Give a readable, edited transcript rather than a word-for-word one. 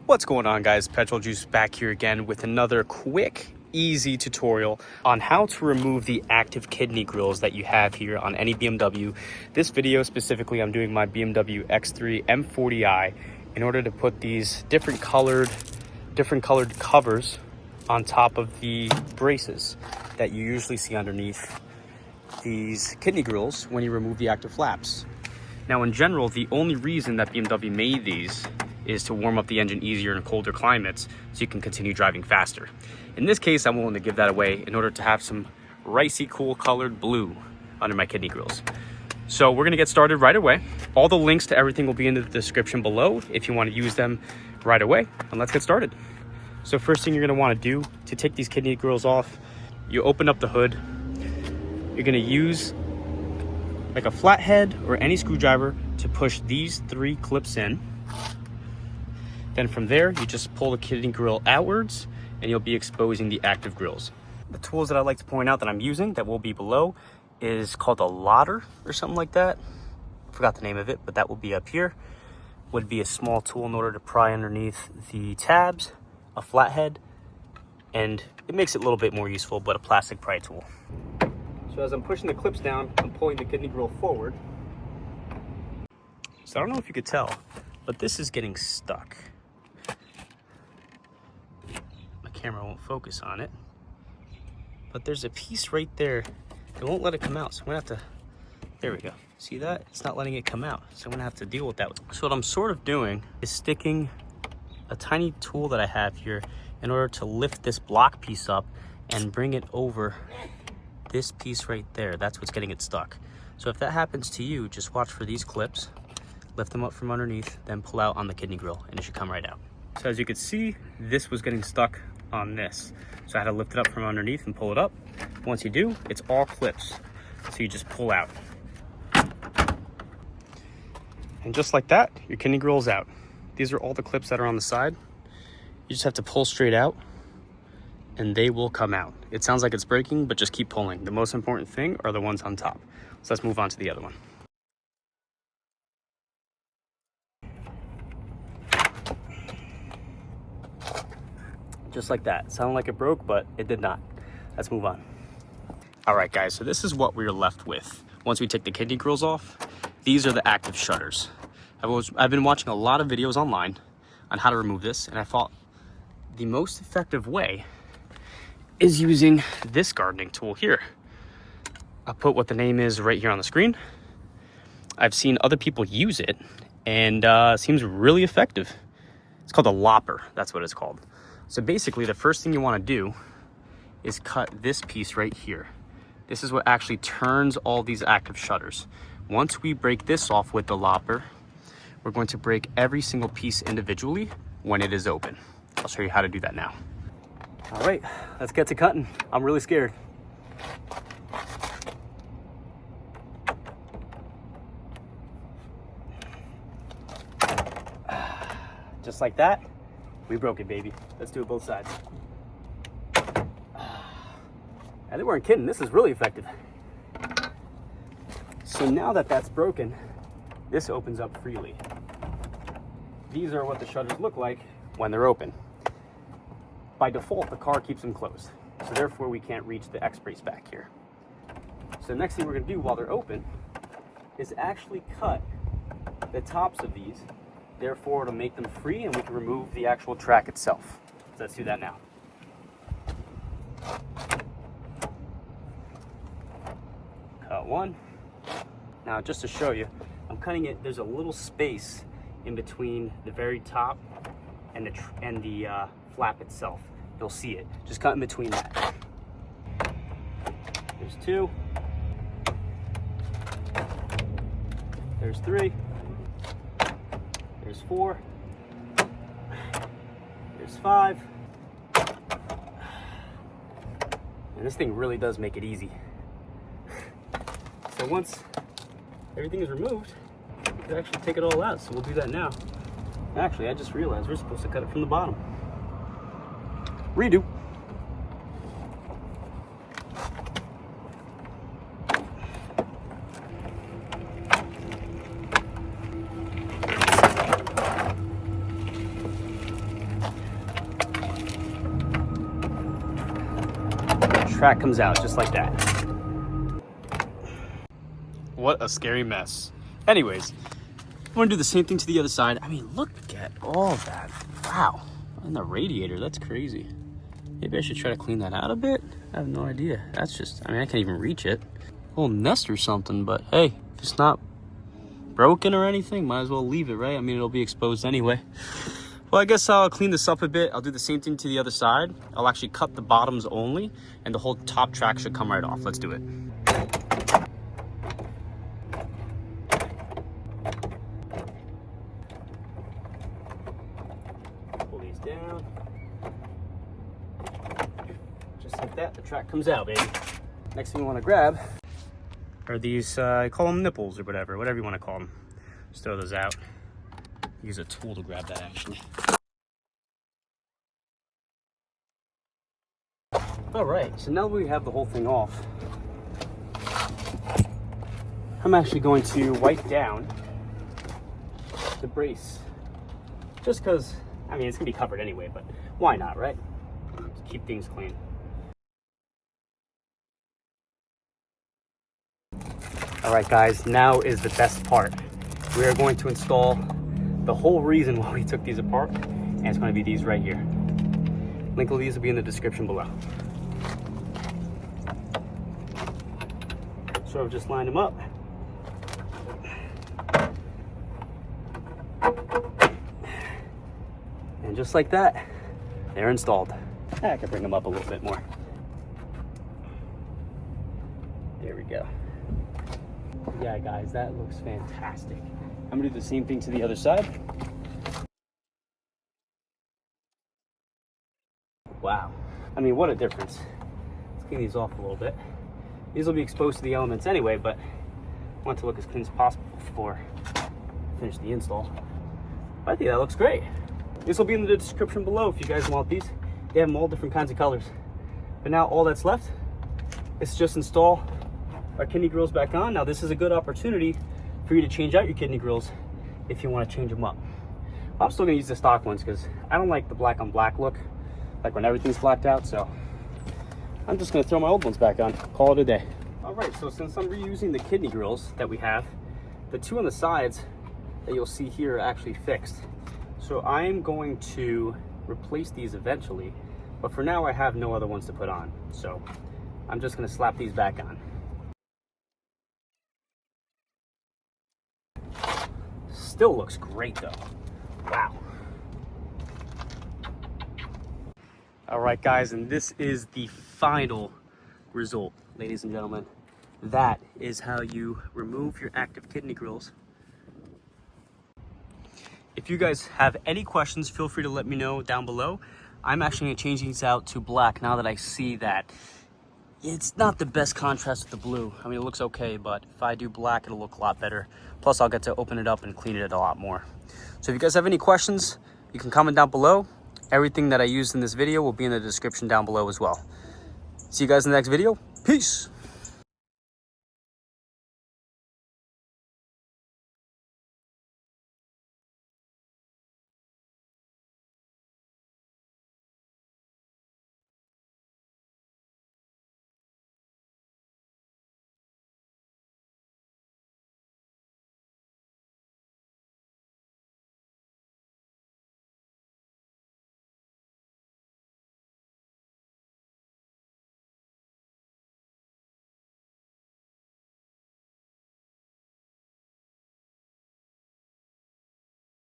What's going on, guys? Petrol Juice back here again with another quick, easy tutorial on how to remove the active kidney grills that you have here on any BMW. This video specifically, I'm doing my BMW X3 M40i in order to put these different colored covers on top of the braces that you usually see underneath these kidney grills when you remove the active flaps. Now, in general, the only reason that BMW made these is to warm up the engine easier in colder climates so you can continue driving faster. In this case, I'm willing to give that away in order to have some ricey cool colored blue under my kidney grills. So we're gonna get started right away. All the links to everything will be in the description below if you want to use them right away, and let's get started. So first thing you're gonna wanna do to take these kidney grills off, you open up the hood. You're gonna use like a flathead or any screwdriver to push these 3 clips in. Then from there, you just pull the kidney grill outwards and you'll be exposing the active grills. The tools that I like to point out that I'm using that will be below is called a lotter or something like that. Forgot the name of it, but that will be up here. Would be a small tool in order to pry underneath the tabs, a flathead, and it makes it a little bit more useful, but a plastic pry tool. So as I'm pushing the clips down, I'm pulling the kidney grill forward. So I don't know if you could tell, but this is getting stuck. Camera won't focus on it, but there's a piece right there that won't let it come out, so I'm gonna have to, there we go, see that? It's not letting it come out, so I'm gonna have to deal with that. So what I'm sort of doing is sticking a tiny tool that I have here in order to lift this block piece up and bring it over this piece right there. That's what's getting it stuck. So if that happens to you, just watch for these clips, lift them up from underneath, then pull out on the kidney grill, and it should come right out. So as you can see, this was getting stuck on this, so I had to lift it up from underneath and pull it up. Once you do, it's all clips, so you just pull out, and just like that, your kidney grill is out. These are all the clips that are on the side. You just have to pull straight out and they will come out. It sounds like it's breaking, but just keep pulling. The most important thing are the ones on top. So let's move on to the other one. Just like that. It sounded like it broke, but it did not. Let's move on. All right, guys, so this is what we're left with. Once we take the kidney grills off, these are the active shutters. I've been watching a lot of videos online on how to remove this, and I thought the most effective way is using this gardening tool here. I'll put what the name is right here on the screen. I've seen other people use it, and it seems really effective. It's called a lopper, that's what it's called. So basically, the first thing you want to do is cut this piece right here. This is what actually turns all these active shutters. Once we break this off with the lopper, we're going to break every single piece individually when it is open. I'll show you how to do that now. All right, let's get to cutting. I'm really scared. Just like that. We broke it, baby. Let's do it both sides. And they weren't kidding. This is really effective. So now that that's broken, this opens up freely. These are what the shutters look like when they're open. By default, the car keeps them closed. So therefore, we can't reach the X-brace back here. So the next thing we're gonna do while they're open is actually cut the tops of these. Therefore, it'll make them free and we can remove the actual track itself. So let's do that now. Cut one. Now, just to show you, I'm cutting it, there's a little space in between the very top and the flap itself. You'll see it. Just cut in between that. There's 2. There's 3. There's 4, there's 5, and this thing really does make it easy. So once everything is removed, you can actually take it all out, so we'll do that now. Actually, I just realized we're supposed to cut it from the bottom. Redo. track comes out just like that. What a scary mess. Anyways, I'm gonna do the same thing to the other side. I mean, look at all that. Wow. And the radiator, that's crazy. Maybe I should try to clean that out a bit. I have no idea. That's just, I mean, I can't even reach it. A little nest or something, but hey, if it's not broken or anything, might as well leave it, right? I mean, it'll be exposed anyway. Well, I guess I'll clean this up a bit. I'll do the same thing to the other side. I'll actually cut the bottoms only, and the whole top track should come right off. Let's do it. Pull these down. Just like that, the track comes out, baby. Next thing you want to grab are these, I call them nipples or whatever you want to call them. Just throw those out. Use a tool to grab that, actually. All right, so now that we have the whole thing off, I'm actually going to wipe down the brace. Just because, I mean, it's gonna be covered anyway, but why not, right? Just keep things clean. All right, guys, now is the best part. We are going to install the whole reason why we took these apart, and it's going to be these right here. Link of these will be in the description below. So I've just lined them up. And just like that, they're installed. I can bring them up a little bit more. There we go. Yeah, guys, that looks fantastic. I'm gonna do the same thing to the other side. Wow. I mean, what a difference. Let's clean these off a little bit. These will be exposed to the elements anyway, but I want to look as clean as possible before I finish the install. But I think that looks great. This will be in the description below if you guys want these. They have them all different kinds of colors. But now all that's left is just install our kidney grills back on. Now this is a good opportunity for you to change out your kidney grills if you want to change them up. I'm still gonna use the stock ones because I don't like the black on black look, like when everything's blacked out, so I'm just gonna throw my old ones back on, call it a day. All right, so since I'm reusing the kidney grills that we have, the two on the sides that you'll see here are actually fixed. So I'm going to replace these eventually, but for now I have no other ones to put on. So I'm just gonna slap these back on. Still looks great though. Wow. All right, guys, and this is the final result, ladies and gentlemen. That is how you remove your active kidney grills. If you guys have any questions, feel free to let me know down below. I'm actually gonna change these out to black now that I see that it's not the best contrast with the blue. I mean, it looks okay, but if I do black, it'll look a lot better. Plus, I'll get to open it up and clean it a lot more. So if you guys have any questions, you can comment down below. Everything that I used in this video will be in the description down below as well. See you guys in the next video. Peace.